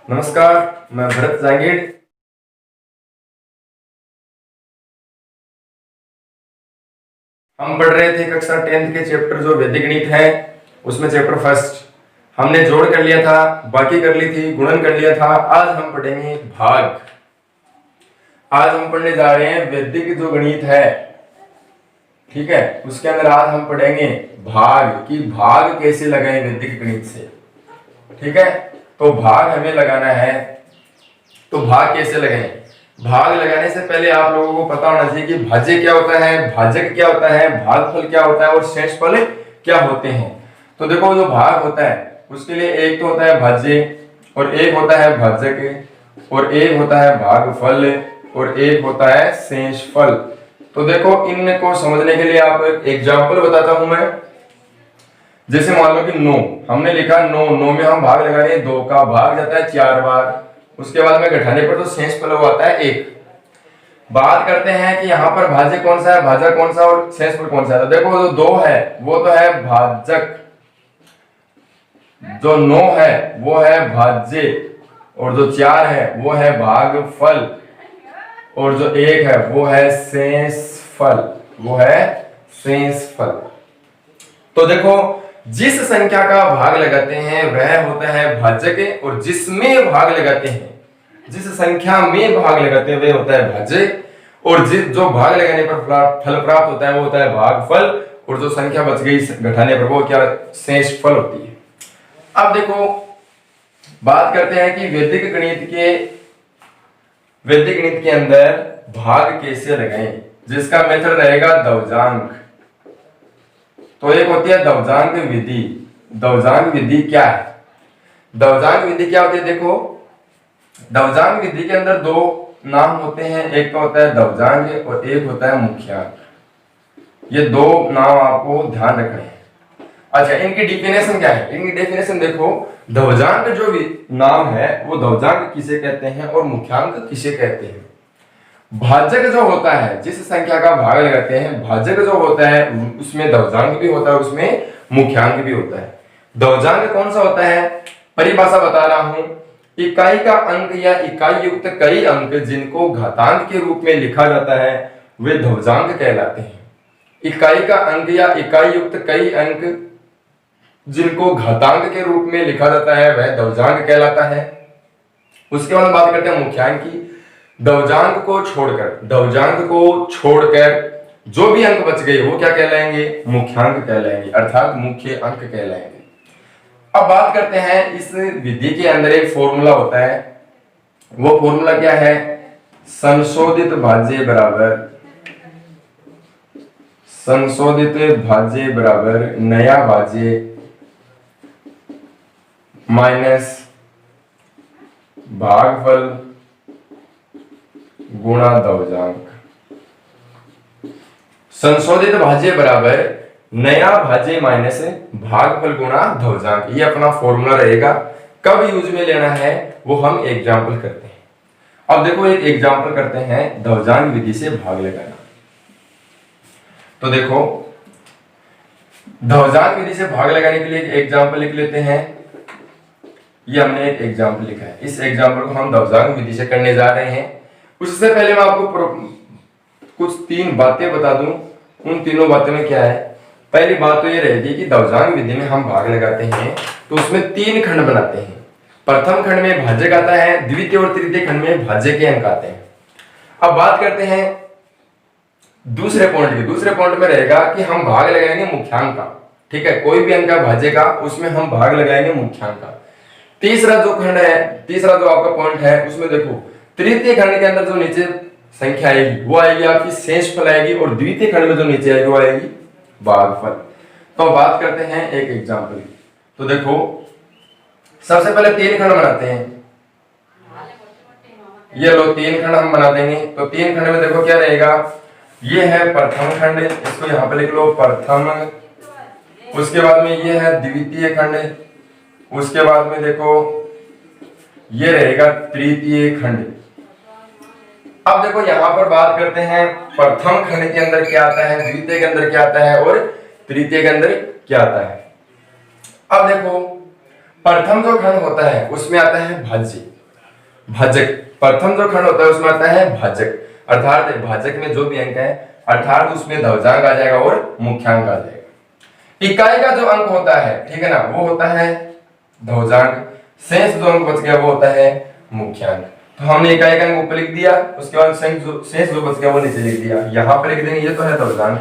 नमस्कार, मैं भरत जांगीड़। हम पढ़ रहे थे कक्षा 10th के चैप्टर जो वैदिक गणित है, उसमें चैप्टर फर्स्ट हमने जोड़ कर लिया था, बाकी कर ली थी, गुणन कर लिया था। आज हम पढ़ेंगे भाग। आज हम पढ़ने जा रहे हैं वैदिक जो गणित है, ठीक है, उसके अंदर आज हम पढ़ेंगे भाग कि भाग कैसे लगाएं वैदिक गणित से। ठीक है, तो भाग हमें लगाना है। तो भाग कैसे लगाएं? भाग लगाने से पहले आप लोगों को पता होना चाहिए कि भाज्य क्या होता है, भाजक क्या होता है, भागफल क्या होता है और शेषफल क्या होते हैं। तो देखो, जो भाग होता है उसके लिए एक तो होता है भाज्य और एक होता है भाजक और एक होता है भागफल और एक होता है शेषफल। तो देखो, इनको समझने के लिए आप एक एग्जाम्पल बताता हूं मैं। जैसे मान लो कि 9 हमने लिखा, 9 में हम भाग लगा रहे हैं, 2 का भाग जाता है 4 बार। उसके बाद में घटाने पर तो शेषफल आता है 1। बात करते हैं कि यहाँ पर भाज्य कौन सा है, भाजक कौन सा और शेषफल कौन सा है। तो देखो, जो 2 है वो तो है भाजक, जो 9 है वो है भाज्य और जो 4 है वो है भागफल और जो 1 है वो है शेषफल, वो है शेषफल। तो देखो, जिस संख्या का भाग लगाते हैं वह होता है भाजक और जिसमें भाग लगाते हैं, जिस संख्या में भाग लगाते हैं वह होता है भाज्य और जो भाग लगाने पर फल प्राप्त होता है वो होता है भागफल और जो संख्या बच गई घटाने पर वो क्या, शेषफल होती है। अब देखो, बात करते हैं कि वैदिक गणित के अंदर भाग कैसे लगाएं, जिसका मेथड रहेगा दवजांक। तो एक होती है दवजांक विधि। दवजांक विधि क्या है? दवजांक विधि क्या होती है? देखो, दवजांक विधि के अंदर 2 नाम होते हैं, एक तो होता है दवजांक और एक होता है मुख्यांक। ये 2 नाम आपको ध्यान रखने हैं। अच्छा, इनकी डेफिनेशन क्या है? इनकी डेफिनेशन देखो, दवजांक जो भी नाम है वो दवजांक किसे कहते हैं और मुख्यांक किसे कहते हैं। भाजक जो होता है, जिस संख्या का भाग लगाते हैं, भाजक जो होता है उसमें दवजांक भी होता है, उसमें मुख्यांक भी होता है। दवजांक कौन सा होता है? परिभाषा बता रहा हूं, इकाई का अंक या इकाई युक्त कई अंक जिनको घातांक के रूप में लिखा जाता है वे दवजांक कहलाते हैं। इकाई का अंक या इकाई युक्त कई अंक जिनको घातांक के रूप में लिखा जाता है वह दवजांक कहलाता है। उसके बाद बात करते हैं मुख्यांक की। दवजांक को छोड़कर जो भी अंक बच गए वो क्या कहलाएंगे? मुख्यांक कहलाएंगे, अर्थात मुख्य अंक कहलाएंगे। अब बात करते हैं, इस विधि के अंदर एक फॉर्मूला होता है। वो फॉर्मूला क्या है? संशोधित भाज्य बराबर नया भाज्य माइनस भागफल गुणा दवजांक। संशोधित भाज्य बराबर नया भाज्य माइनस भागफल गुणा दवजांक, ये अपना फॉर्मूला रहेगा। कब यूज में लेना है वो हम एग्जाम्पल करते हैं। अब देखो, एक एग्जाम्पल करते हैं दवजांक विधि से भाग लगाना। तो देखो, दवजांक विधि से भाग लगाने के लिए एक एग्जाम्पल लिख लेते हैं। ये हमने एक एग्जाम्पल लिखा है, इस एग्जाम्पल को हम दवजांक विधि से करने जा रहे हैं। उससे पहले मैं आपको कुछ 3 बातें बता दूं। उन तीनों बातों में क्या है? पहली बात तो ये रहेगी कि दवजांक विधि में हम भाग लगाते हैं तो उसमें 3 खंड बनाते हैं। प्रथम खंड में भाजक आता है, द्वितीय और तृतीय खंड में भाज्य के अंक आते हैं। अब बात करते हैं दूसरे पॉइंट की। दूसरे पॉइंट में रहेगा कि हम भाग लगाएंगे मुख्यांक का। ठीक है, कोई भी अंक भाज्य का, उसमें हम भाग लगाएंगे मुख्यांक का। तीसरा जो आपका पॉइंट है उसमें देखो, तृतीय खंड के अंदर जो नीचे संख्या आएगी वो आएगी आपकी शेषफल आएगी और द्वितीय खंड में जो नीचे आएगी वो आएगी भागफल। तो बात करते हैं एक एग्जांपल की। तो देखो, सबसे पहले 3 खंड बनाते हैं। ये लो 3 खंड हम बना देंगे। तो 3 खंड में देखो क्या रहेगा? ये है प्रथम खंड, इसको यहाँ पे लिख लो प्रथम। उसके बाद में ये है द्वितीय खंड। उसके बाद में देखो ये रहेगा तृतीय खंड। अब देखो, यहां पर बात करते हैं प्रथम खंड के अंदर क्या आता है, द्वितीय के अंदर क्या आता है और तृतीय के अंदर क्या आता है। अब देखो, प्रथम जो खंड होता है उसमें आता है भाज्य। भाजक। प्रथम जो खंड होता है उसमें आता है भाजक, अर्थात भाजक में जो भी अंक है अर्थात उसमें ध्वजांक आ जाएगा और मुख्यांक आ जाएगा। इकाई का जो अंक होता है, ठीक है ना, वो होता है ध्वजांक, शेष जो अंक बच गया वो होता है मुख्यांक। तो हमने इकाई का अंक ऊपर लिख दिया, उसके बाद शेष जो बच गया वो नीचे लिख दिया। यहां पर लिख देंगे ये तो है ध्वजांक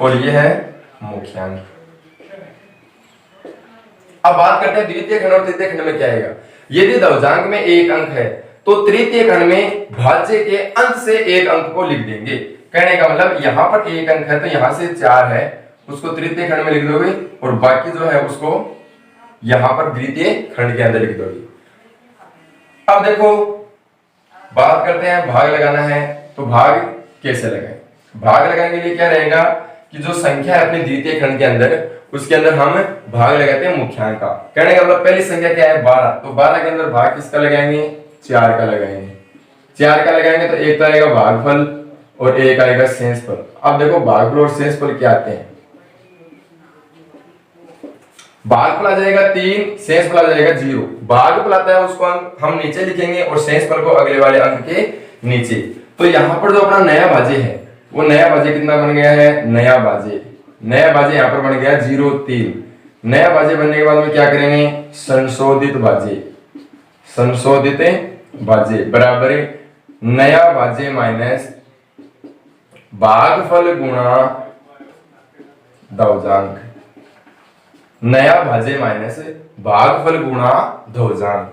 और ये है मुख्यांक। अब बात करते हैं द्वितीय खंड और तृतीय खंड में क्या आएगा। यदि ध्वजांक में एक अंक है तो तृतीय खंड में भाज्य के अंत से एक अंक को लिख देंगे। कहने का मतलब यहाँ पर एक अंक है तो यहाँ से 4 है, उसको तृतीय खंड में लिख दोगे और बाकी जो है उसको यहाँ पर द्वितीय खंड के अंदर लिख दोगे। अब देखो बात करते हैं भाग लगाना है, तो भाग कैसे लगाएं। भाग लगाने के लिए क्या रहेगा कि जो संख्या है अपने द्वितीय खंड के अंदर, उसके अंदर हम भाग लगाते हैं मुख्यांक का। कहने का मतलब पहली संख्या क्या है 12, तो 12 के अंदर भाग किसका लगाएंगे 4 का लगाएंगे। 4 का लगाएंगे तो एक तो आएगा भागफल और एक आएगा शेषफल। अब देखो भागफल और शेषफल क्या आते हैं। भागफल आ जाएगा 3, शेषफल आ जाएगा 0। भागफल आता है उसको हम नीचे लिखेंगे और शेषफल को अगले वाले अंक के नीचे। तो यहाँ पर जो अपना नया भाज्य है वो नया भाज्य कितना बन गया है, नया भाज्य यहाँ पर बन गया 0,3। नया भाज्य बनने के बाद में क्या करेंगे, संशोधित भाज्य बराबर नया भाज्य माइनस भागफल गुणा ध्वजांक। नया भाज्य माइनस भागफल गुणा ध्वजांक।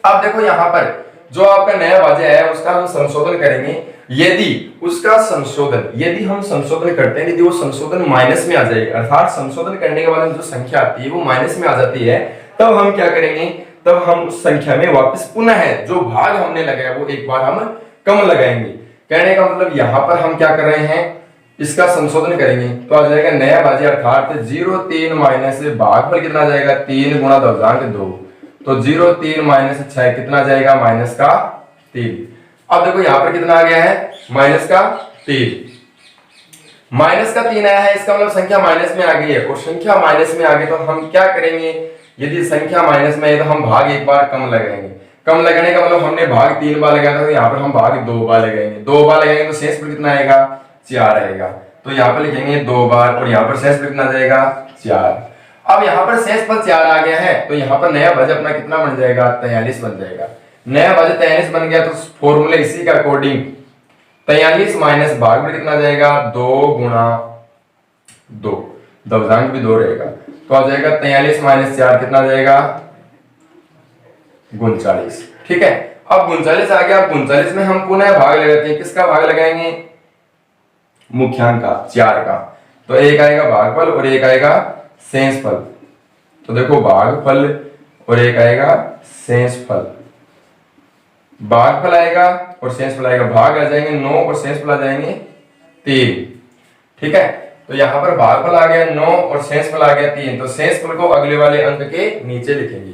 अब देखो यहां पर जो आपका नया भाज्य है उसका हम संशोधन करेंगे। यदि हम संशोधन करते हैं, यदि वो संशोधन माइनस में आ जाएगा, अर्थात संशोधन करने के बाद जो संख्या आती है वो माइनस में आ जाती है, तब हम क्या करेंगे, तब हम उस संख्या में वापस पुनः है जो भाग हमने लगाया वो एक बार हम कम लगाएंगे। कहने का मतलब यहाँ पर हम क्या कर रहे हैं, इसका संशोधन करेंगे तो आ जाएगा नया भाज्य अर्थात 0,3 माइनस भागफल कितना आ जाएगा 3 गुणा ध्वजांक 2। तो 0,3 माइनस 6 कितना आ जाएगा माइनस का 3। अब देखो यहाँ पर कितना आ गया है माइनस का 3। माइनस का 3 आया है, इसका मतलब संख्या माइनस में आ गई है। और संख्या माइनस में आ गई तो हम क्या करेंगे, यदि संख्या माइनस में है तो हम भाग एक बार कम लगाएंगे। कम लगाने का मतलब हमने भाग 3 बार लगाया था तो यहाँ पर हम भाग 2 बार लगाएंगे। 2 बार लगाएंगे तो शेष पर कितना आएगा 4 आएगा। तो यहाँ पर लिखेंगे 2 बार और यहाँ पर शेष पर कितना जाएगा 4। अब यहाँ पर शेष पर 4 आ गया है तो यहाँ पर नया भाज्य अपना कितना बन जाएगा 43 बन जाएगा। नया भाज्य 43 बन गया तो फॉर्मूले इसी का अकॉर्डिंग 43 माइनस भागफल कितना जाएगा 2 गुणा 2, ध्वजांक भी 2 रहेगा तो आ जाएगा 43 माइनस 4 कितना जाएगा 39। ठीक है, अब 39 आ गया। अब 39 में हम पुनः भाग लगाते हैं, किसका भाग लगाएंगे मुख्यांक का 4 का। तो एक आएगा भागफल और एक आएगा शेषफल। तो देखो भागफल और एक आएगा शेषफल। भागफल आएगा और शेषफल आएगा, भाग आ जाएंगे 9 और शेषफल आ जाएंगे 3। ठीक है, तो यहाँ पर भागफल आ गया 9 और शेषफल आ गया 3। तो शेषफल को अगले वाले अंक के नीचे लिखेंगे।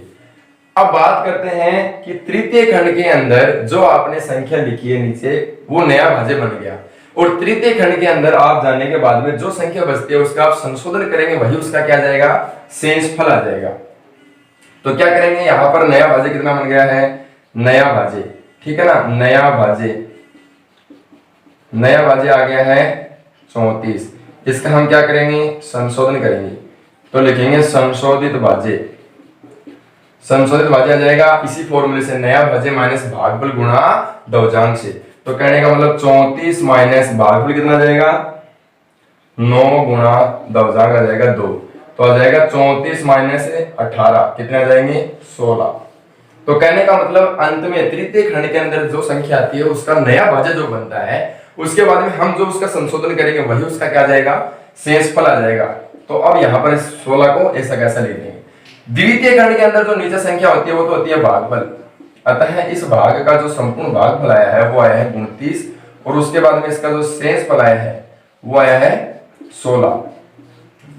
अब बात करते हैं कि तृतीय खंड के अंदर जो आपने संख्या लिखी है नीचे वो नया भाज्य बन गया और तृतीय खंड के अंदर आप जाने के बाद में जो संख्या बचती है उसका आप संशोधन करेंगे, वही उसका क्या जाएगा शेषफल आ जाएगा। तो क्या करेंगे, यहाँ पर नया भाज्य कितना बन गया है नया भाज्य, ठीक है ना, नया भाज्य आ गया है 34। इसका हम क्या करेंगे संशोधन करेंगे तो लिखेंगे संशोधित भाज्य। संशोधित भाज्य आ जाएगा इसी फॉर्मूले से नया भाज्य माइनस भागफल गुणा ध्वजांक से। तो कहने का मतलब 34 माइनस भागफल कितना जाएगा 9 गुणा ध्वजांक आ जाएगा 2। तो आ जाएगा 34 माइनस 18 कितने आ जाएंगे 16। तो कहने का मतलब अंत में तृतीय खंड के अंदर जो संख्या आती है उसका नया भाज्य जो बनता है उसके बाद में हम जो उसका संशोधन करेंगे वही उसका क्या जाएगा शेषफल आ जाएगा। तो अब यहाँ पर 16 को ऐसा कैसा ले लेंगे। द्वितीय खंड के अंदर जो नीचे संख्या होती है वो तो होती है भागफल। अतः इस भाग का जो संपूर्ण भागफल आया है वो आया है 29 और उसके बाद में इसका जो शेषफल आया है वो आया है 16।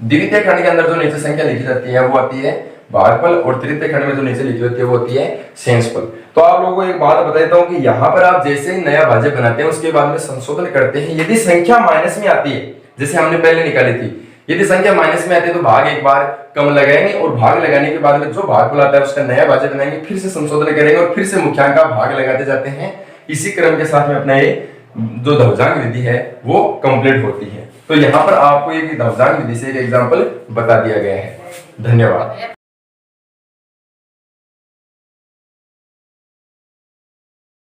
द्वितीय खंड के अंदर जो नीचे संख्या लिखी जाती है वो आती है भागफल और तृतीय खंड में जो नीचे लिखी होती है वो होती है शेषफल। तो आप लोगों को एक बात बता देता हूं कि यहाँ पर आप जैसे ही नया भाज्य बनाते हैं उसके बाद में संशोधन करते हैं, यदि संख्या माइनस में आती है जैसे हमने पहले निकाली थी, यदि संख्या माइनस में आती है तो भाग एक बार कम लगाएंगे और भाग लगाने के बाद में जो भाग आता है उसका नया भाज्य बनाएंगे, फिर से संशोधन करेंगे और फिर से मुख्यांक का भाग लगाते जाते हैं। इसी क्रम के साथ में अपना ये जो धवजांक विधि है वो कंप्लीट होती है। तो यहाँ पर आपको एक धवजांक विधि से एक एग्जांपल बता दिया गया है। धन्यवाद।